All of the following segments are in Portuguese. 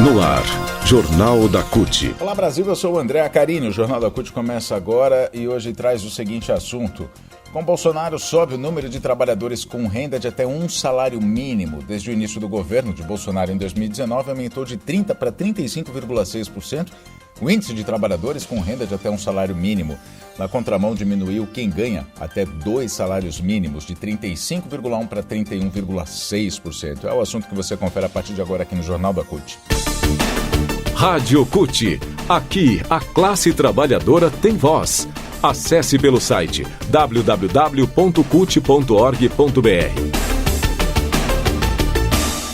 No ar, Jornal da CUT. Olá Brasil, eu sou o André Acarini. O Jornal da CUT começa agora e hoje traz o seguinte assunto. Com Bolsonaro sobe o número de trabalhadores com renda de até um salário mínimo. Desde o início do governo de Bolsonaro em 2019, aumentou de 30% para 35,6%. O índice de trabalhadores com renda de até um salário mínimo. Na contramão, diminuiu quem ganha até 2 salários mínimos, de 35,1% para 31,6%. É o assunto que você confere a partir de agora aqui no Jornal da CUT. Rádio CUT. Aqui, a classe trabalhadora tem voz. Acesse pelo site www.cut.org.br.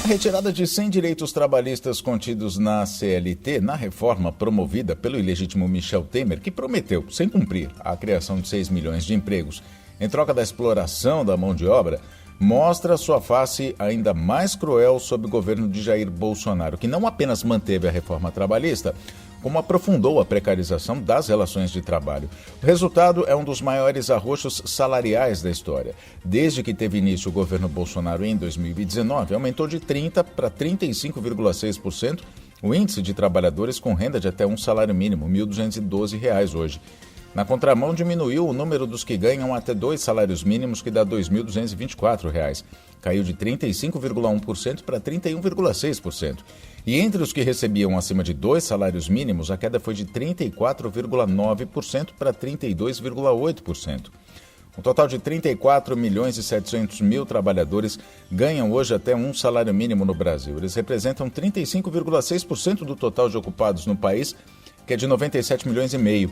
A retirada de 100 direitos trabalhistas contidos na CLT, na reforma promovida pelo ilegítimo Michel Temer, que prometeu, sem cumprir, a criação de 6 milhões de empregos, em troca da exploração da mão de obra, mostra sua face ainda mais cruel sob o governo de Jair Bolsonaro, que não apenas manteve a reforma trabalhista, como aprofundou a precarização das relações de trabalho. O resultado é um dos maiores arroxos salariais da história. Desde que teve início o governo Bolsonaro em 2019, aumentou de 30% para 35,6% o índice de trabalhadores com renda de até um salário mínimo, R$ 1.212 hoje. Na contramão, diminuiu o número dos que ganham até 2 salários mínimos, que dá R$ 2.224. Caiu de 35,1% para 31,6%. E entre os que recebiam acima de 2 salários mínimos, a queda foi de 34,9% para 32,8%. Um total de 34 milhões e 700 mil trabalhadores ganham hoje até um salário mínimo no Brasil. Eles representam 35,6% do total de ocupados no país, que é de 97 milhões e meio.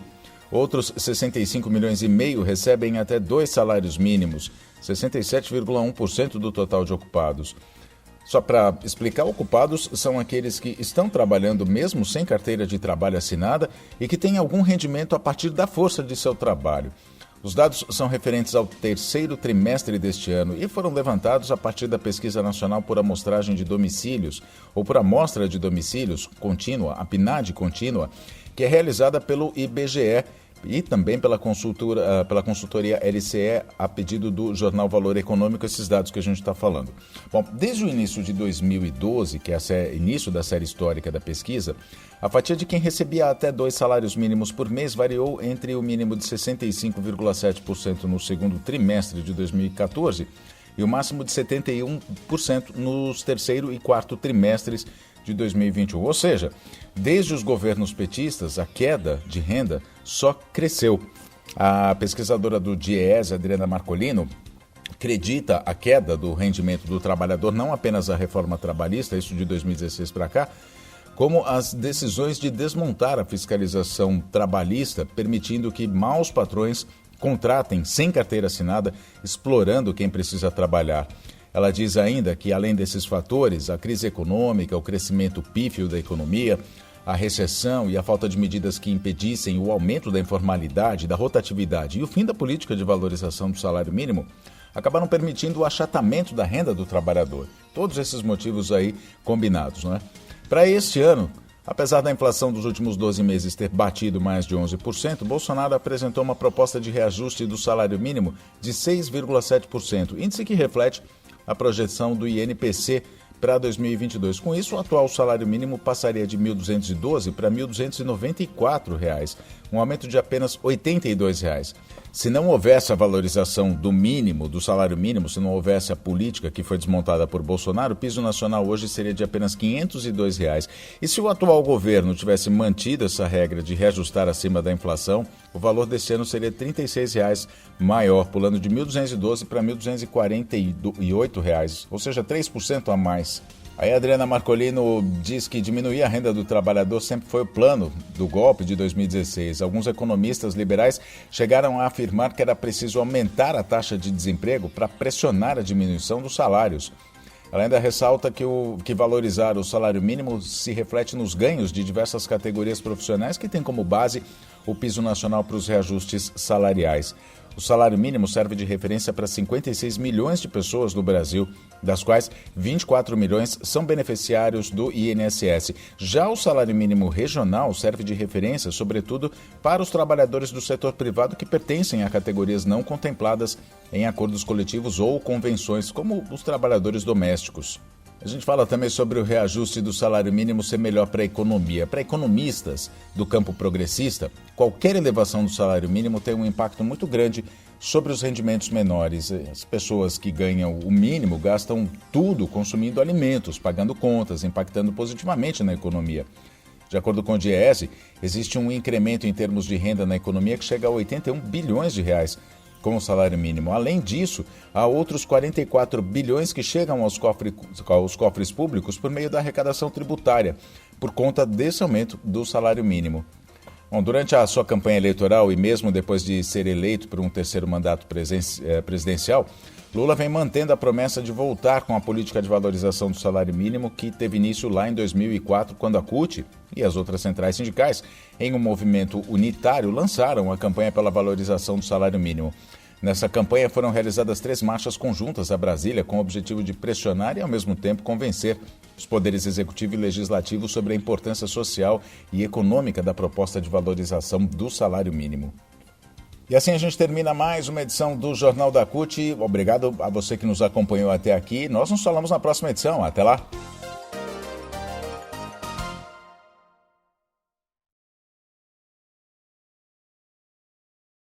Outros 65 milhões e meio recebem até 2 salários mínimos, 67,1% do total de ocupados. Só para explicar, ocupados são aqueles que estão trabalhando mesmo sem carteira de trabalho assinada e que têm algum rendimento a partir da força de seu trabalho. Os dados são referentes ao terceiro trimestre deste ano e foram levantados a partir da Pesquisa Nacional por Amostragem de Domicílios, ou por Amostra de Domicílios Contínua, a PNAD Contínua, que é realizada pelo IBGE e também pela consultoria LCE, a pedido do jornal Valor Econômico, esses dados que a gente está falando. Bom, desde o início de 2012, que é o início da série histórica da pesquisa, a fatia de quem recebia até 2 salários mínimos por mês variou entre o mínimo de 65,7% no segundo trimestre de 2014 e o máximo de 71% nos terceiro e quarto trimestres de 2021. Ou seja, desde os governos petistas, a queda de renda só cresceu. A pesquisadora do DIEESE, Adriana Marcolino, acredita a queda do rendimento do trabalhador não apenas a reforma trabalhista, isso de 2016 para cá, como as decisões de desmontar a fiscalização trabalhista, permitindo que maus patrões contratem sem carteira assinada, explorando quem precisa trabalhar. Ela diz ainda que, além desses fatores, a crise econômica, o crescimento pífio da economia, a recessão e a falta de medidas que impedissem o aumento da informalidade, da rotatividade e o fim da política de valorização do salário mínimo, acabaram permitindo o achatamento da renda do trabalhador. Todos esses motivos aí combinados, não é? Para este ano, apesar da inflação dos últimos 12 meses ter batido mais de 11%, Bolsonaro apresentou uma proposta de reajuste do salário mínimo de 6,7%, índice que reflete a projeção do INPC para 2022. Com isso, o atual salário mínimo passaria de R$ 1.212 para R$ 1.294, um aumento de apenas R$ 82. Se não houvesse a valorização do mínimo, do salário mínimo, se não houvesse a política que foi desmontada por Bolsonaro, o piso nacional hoje seria de apenas R$ 502. E se o atual governo tivesse mantido essa regra de reajustar acima da inflação, o valor desse ano seria R$ 36 maior, pulando de R$ 1.212 para R$ 1.248, ou seja, 3% a mais. Aí a Adriana Marcolino diz que diminuir a renda do trabalhador sempre foi o plano do golpe de 2016. Alguns economistas liberais chegaram a afirmar que era preciso aumentar a taxa de desemprego para pressionar a diminuição dos salários. Ela ainda ressalta que valorizar o salário mínimo se reflete nos ganhos de diversas categorias profissionais que têm como base o piso nacional para os reajustes salariais. O salário mínimo serve de referência para 56 milhões de pessoas no Brasil, das quais 24 milhões são beneficiários do INSS. Já o salário mínimo regional serve de referência, sobretudo, para os trabalhadores do setor privado que pertencem a categorias não contempladas em acordos coletivos ou convenções, como os trabalhadores domésticos. A gente fala também sobre o reajuste do salário mínimo ser melhor para a economia. Para economistas do campo progressista, qualquer elevação do salário mínimo tem um impacto muito grande sobre os rendimentos menores. As pessoas que ganham o mínimo gastam tudo consumindo alimentos, pagando contas, impactando positivamente na economia. De acordo com o DIEESE, existe um incremento em termos de renda na economia que chega a 81 bilhões de reais com o salário mínimo. Além disso, há outros 44 bilhões que chegam aos cofres públicos por meio da arrecadação tributária, por conta desse aumento do salário mínimo. Bom, durante a sua campanha eleitoral e mesmo depois de ser eleito por um terceiro mandato presidencial, Lula vem mantendo a promessa de voltar com a política de valorização do salário mínimo que teve início lá em 2004, quando a CUT e as outras centrais sindicais, em um movimento unitário, lançaram a campanha pela valorização do salário mínimo. Nessa campanha foram realizadas 3 marchas conjuntas a Brasília com o objetivo de pressionar e, ao mesmo tempo, convencer os poderes executivo e legislativo sobre a importância social e econômica da proposta de valorização do salário mínimo. E assim a gente termina mais uma edição do Jornal da CUT. Obrigado a você que nos acompanhou até aqui. Nós nos falamos na próxima edição. Até lá!